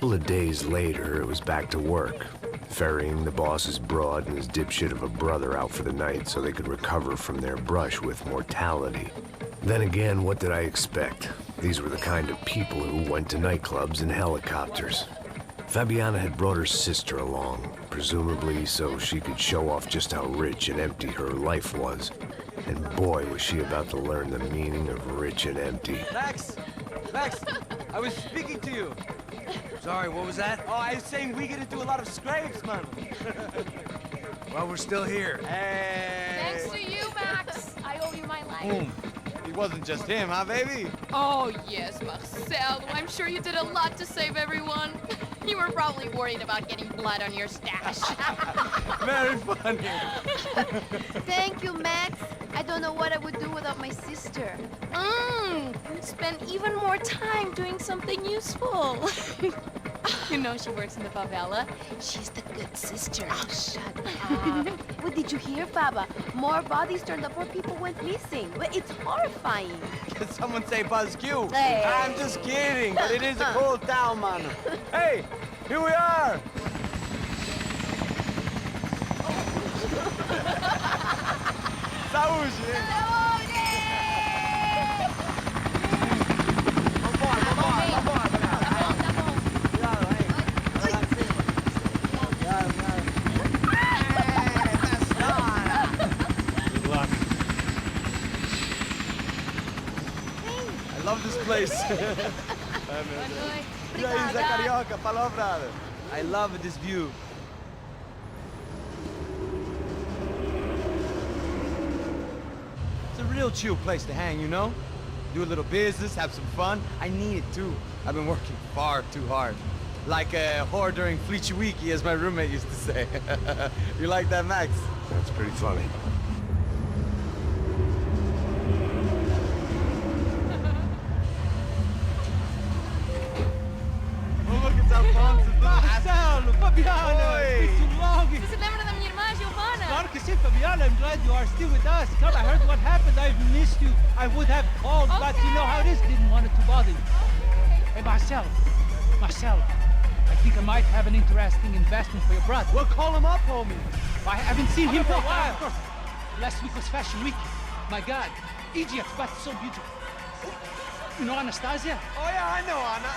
couple of days later, it was back to work, ferrying the boss's broad and his dipshit of a brother out for the night so they could recover from their brush with mortality. Then again, what did I expect? These were the kind of people who went to nightclubs in helicopters. Fabiana had brought her sister along, presumably so she could show off just how rich and empty her life was. And boy, was she about to learn the meaning of rich and empty. Max! Max! I was speaking to you. Sorry, what was that? Oh, I was saying we get to do a lot of scrapes, man. Well, we're still here. Hey! Thanks to you, Max. I owe you my life. Boom. It wasn't just him, huh, baby? Oh, yes, Marcel. I'm sure you did a lot to save everyone. You were probably worried about getting blood on your stash. Very funny. Thank you, Max. I don't know what I would do without my sister. Spend even more time doing something useful. You know she works in the favela. She's the good sister. Oh, shut up. What did you hear, Baba? More bodies turned up where people went missing. Well, it's horrifying. Did someone say Buzz Q? Hey. I'm just kidding, but it is a cool town, man. Hey, here we are. Saúde. I love this place. Carioca, palavra. I love this view. It's a real chill place to hang, you know? Do a little business, have some fun. I need it too. I've been working far too hard. Like a whore during Fleechy Weeky, as my roommate used to say. You like that, Max? That's pretty funny. Marcelo, Fabiana, it's been too long. Você se lembra da minha irmã, Giovanna? Claro que sim, Fabiana. I'm glad you are still with us. Come, I heard what happened. I've missed you. I would have called, but you know how it is. Didn't want it to bother you. Hey, Marcelo, I think I might have an interesting investment for your brother. Well, call him up, homie. I haven't seen him for a while. Of course. Last week was Fashion Week. My God, Egypt, but so beautiful. You know Anastasia? Oh, yeah, I know Anna.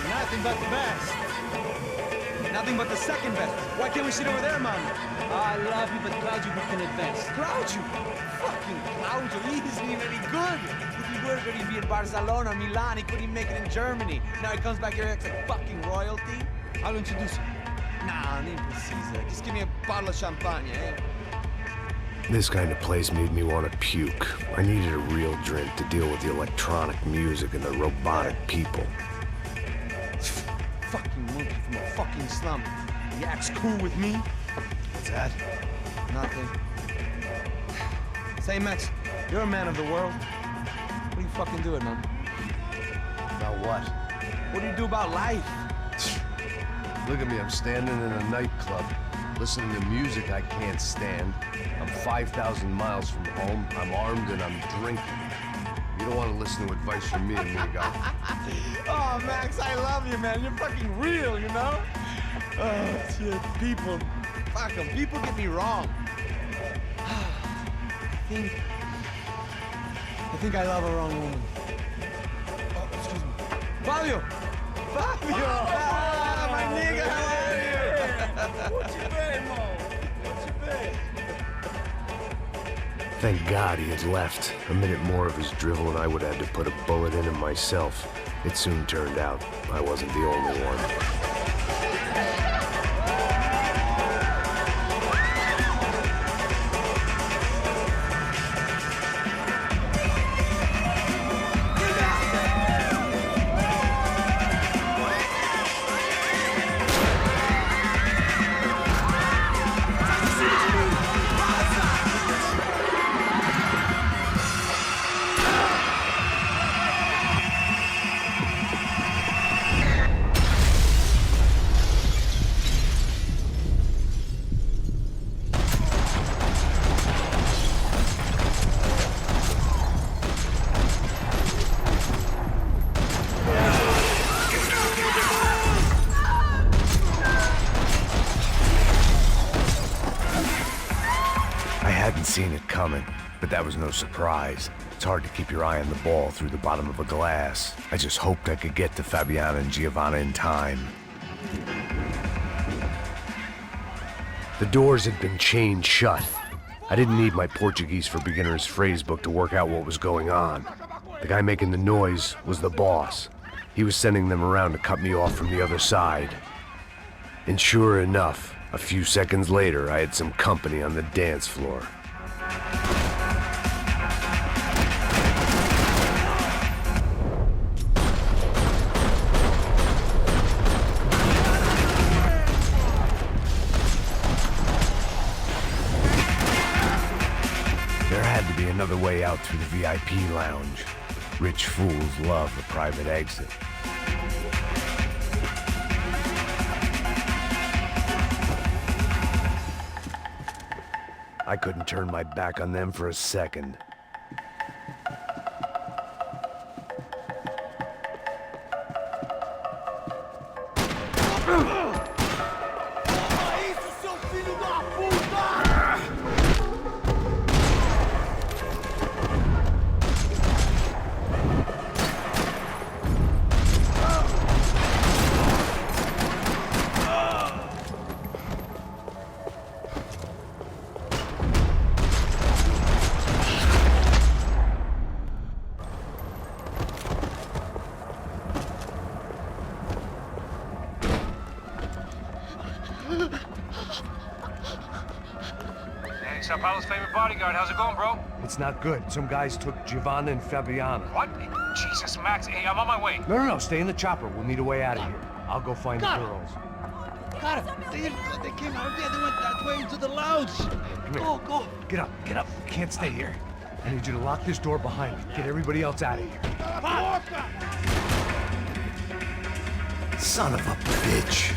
Nothing but the best. Nothing but the second best. Why can't we sit over there, man? I love you, but Claudio booked in advance. Claudio? Fucking Claudio, he isn't even any good. If he were good, he'd be in Barcelona, Milan, he couldn't make it in Germany. Now he comes back here and acts like fucking royalty. I'll introduce you. Nah, nem precisa. Just give me a bottle of champagne, eh? This kind of place made me want to puke. I needed a real drink to deal with the electronic music and the robotic people. Fucking monkey from a fucking slum. He acts cool with me. What's that? Nothing. Say, Max, you're a man of the world. What do you fucking do it, man? About what? What do you do about life? Look at me, I'm standing in a nightclub, listening to music I can't stand. I'm 5,000 miles from home, I'm armed and I'm drinking. You don't want to listen to advice from me, amigo. Oh, Max, I love you, man. You're fucking real, you know? Oh, shit. People, fuck them. People get me wrong. I think I love a wrong woman. Fabio! Fabio! Ah, my nigga, how are you? Thank God he had left. A minute more of his drivel and I would have had to put a bullet in him myself. It soon turned out I wasn't the only one. I hadn't seen it coming, but that was no surprise. It's hard to keep your eye on the ball through the bottom of a glass. I just hoped I could get to Fabiana and Giovanna in time. The doors had been chained shut. I didn't need my Portuguese for Beginners phrase book to work out what was going on. The guy making the noise was the boss. He was sending them around to cut me off from the other side. And sure enough, a few seconds later, I had some company on the dance floor. There had to be another way out through the VIP lounge. Rich fools love a private exit. I couldn't turn my back on them for a second. Hey, Sao Paulo's favorite bodyguard. How's it going, bro? It's not good. Some guys took Giovanna and Fabiana. What? Jesus, Max. Hey, I'm on my way. No, stay in the chopper. We'll need a way out of here. I'll go find the girls. Got it. They came out of there. They went that way into the lounge. Come here. Go. Get up. Can't stay here. I need you to lock this door behind me. Get everybody else out of here. Son of a bitch.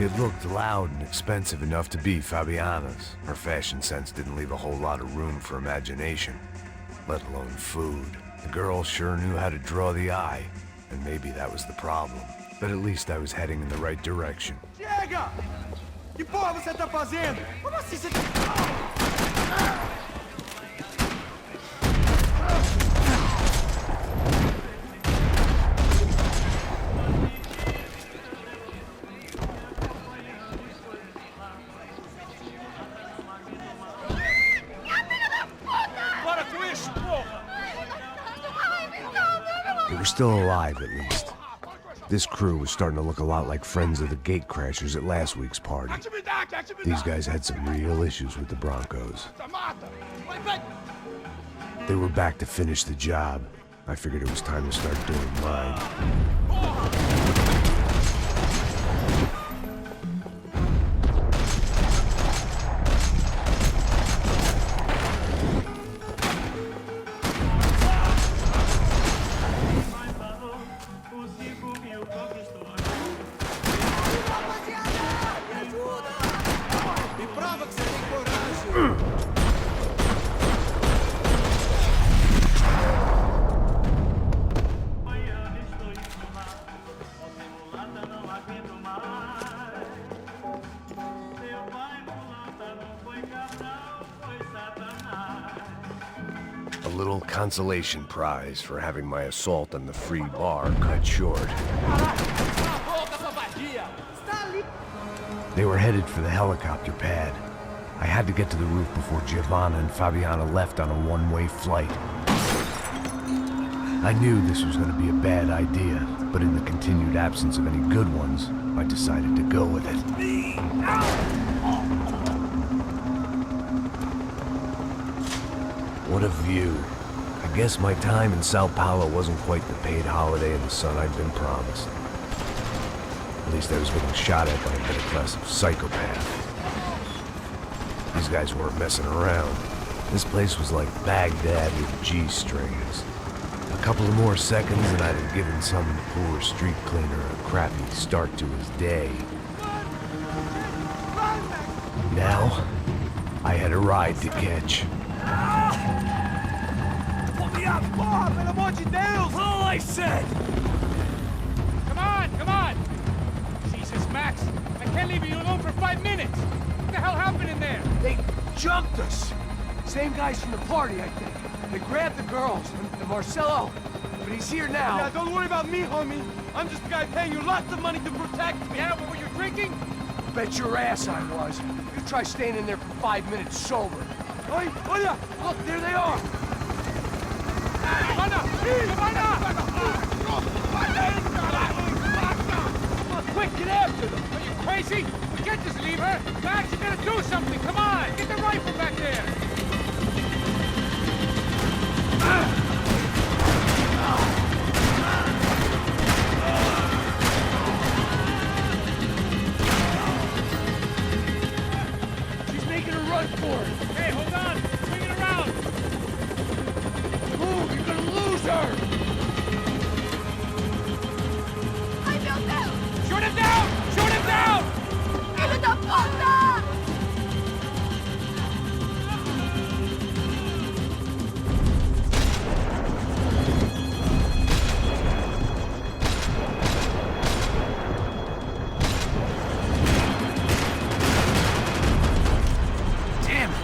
It looked loud and expensive enough to be Fabiana's. Her fashion sense didn't leave a whole lot of room for imagination, let alone food. The girl sure knew how to draw the eye, and maybe that was the problem. But at least I was heading in the right direction. Chega! Que porra você tá fazendo? Como assim você... They were still alive, at least. This crew was starting to look a lot like friends of the gatecrashers at last week's party. These guys had some real issues with the Broncos. They were back to finish the job, I figured it was time to start doing mine. A little consolation prize for having my assault on the free bar cut short. They were headed for the helicopter pad. I had to get to the roof before Giovanna and Fabiana left on a one-way flight. I knew this was going to be a bad idea, but in the continued absence of any good ones, I decided to go with it. What a view. I guess my time in Sao Paulo wasn't quite the paid holiday in the sun I'd been promised. At least I was getting shot at by a middle-class psychopath. These guys weren't messing around. This place was like Baghdad with G-strings. A couple of more seconds and I'd have given some poor street cleaner a crappy start to his day. Now, I had a ride to catch. All I said! Come on! Jesus, Max, I can't leave you alone for 5 minutes! What the hell happened in there? They jumped us. Same guys from the party, I think. They grabbed the girls and Marcelo, but he's here now. Yeah, don't worry about me, homie. I'm just the guy paying you lots of money to protect me. Yeah, what were you drinking? Bet your ass I was. You try staying in there for 5 minutes sober. Oi, Oya! Look, there they are. Quick, get after them! Are you crazy? We can't just leave her! Max, you gotta do something! Come on! Get the rifle back there! She's making a run for it. Hey, hold on! Swing it around! Move, you're gonna lose her. ¡Ay, meu Deus! Shoot him down! Shoot him down! ¡Filho da puta! Damn it.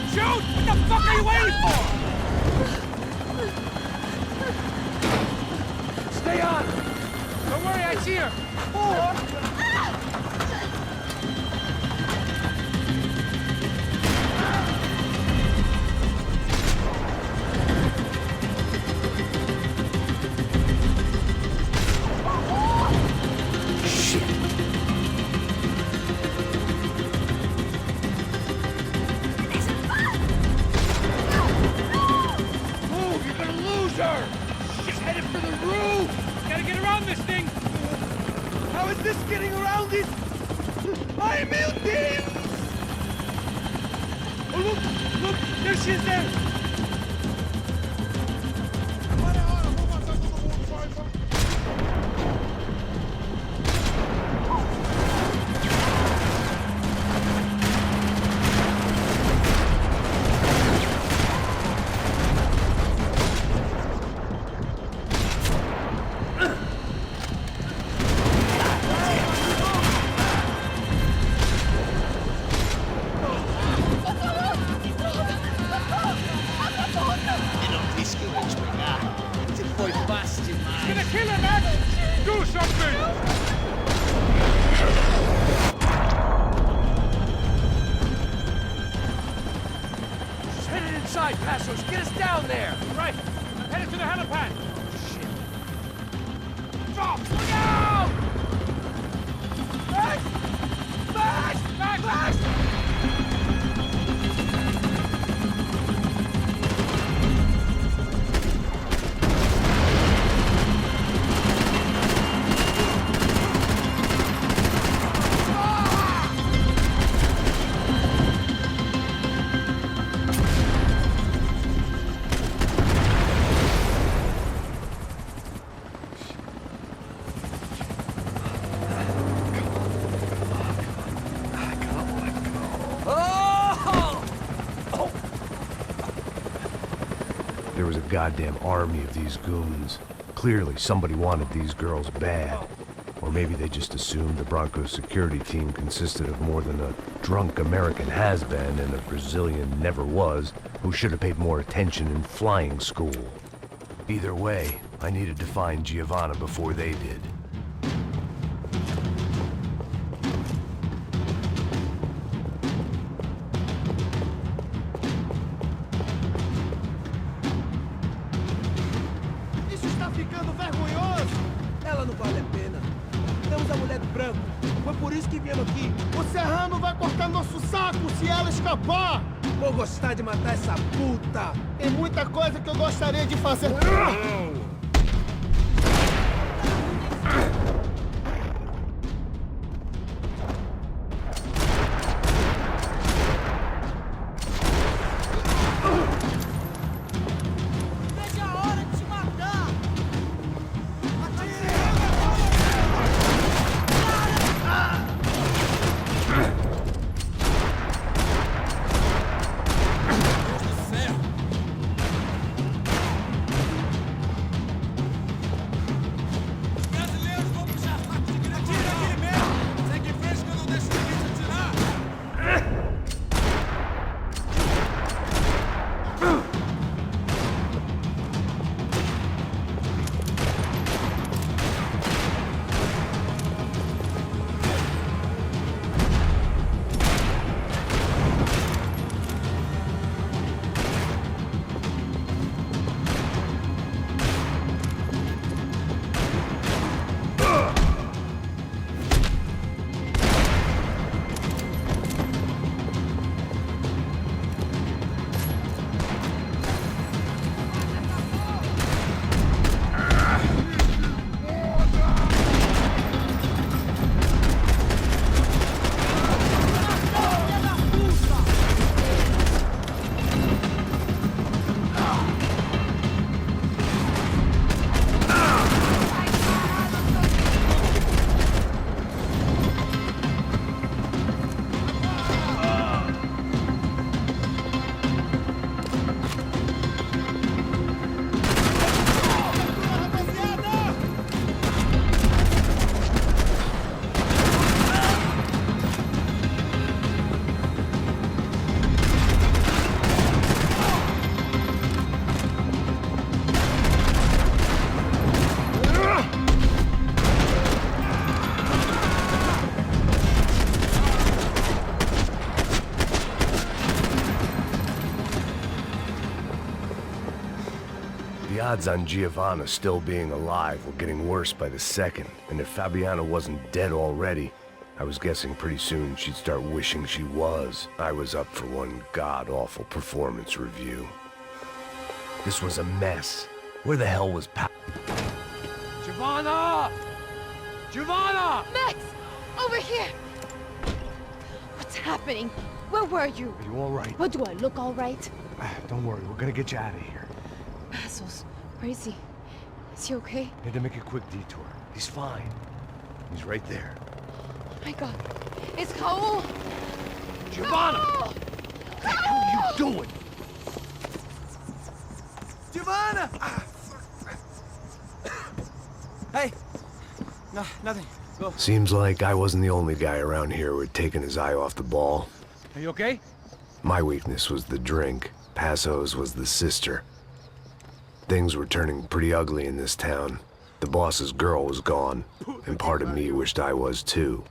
Shoot! What the fuck are you waiting for? Stay on her. Don't worry, I see her. Move, you're gonna lose her. She's headed for the roof. Gotta get around this thing. How is this getting around it? Ay, meu Deus! Oh, look! There she is there! inside, Passos. Get us down there. Right. I'm headed to the helipad. Drop! Look out! Max! Max! Max! Max! There was a goddamn army of these goons. Clearly, somebody wanted these girls bad. Or maybe they just assumed the Broncos security team consisted of more than a drunk American has-been and a Brazilian never-was who should have paid more attention in flying school. Either way, I needed to find Giovanna before they did. Isso está ficando vergonhoso! Ela não vale a pena. Temos a mulher de branco. Foi por isso que viemos aqui. O Serrano vai cortar nosso saco se ela escapar! Vou gostar de matar essa puta! Tem muita coisa que eu gostaria de fazer. Veja a hora de te matar! The odds on Giovanna still being alive were getting worse by the second, and if Fabiana wasn't dead already, I was guessing pretty soon she'd start wishing she was. I was up for one god-awful performance review. This was a mess. Where the hell was Giovanna! Giovanna! Max! Over here! What's happening? Where were you? Are you all right? What, do I look all right? Don't worry, we're gonna get you out of here. Passos, where is he? Is he okay? Need to make a quick detour. He's fine. He's right there. Oh my god. It's Raul! Giovanna! Raul! What the hell are you doing? Giovanna! Hey! No, nothing. Go. Seems like I wasn't the only guy around here who had taken his eye off the ball. Are you okay? My weakness was the drink. Passo's was the sister. Things were turning pretty ugly in this town. The boss's girl was gone, and part of me wished I was too.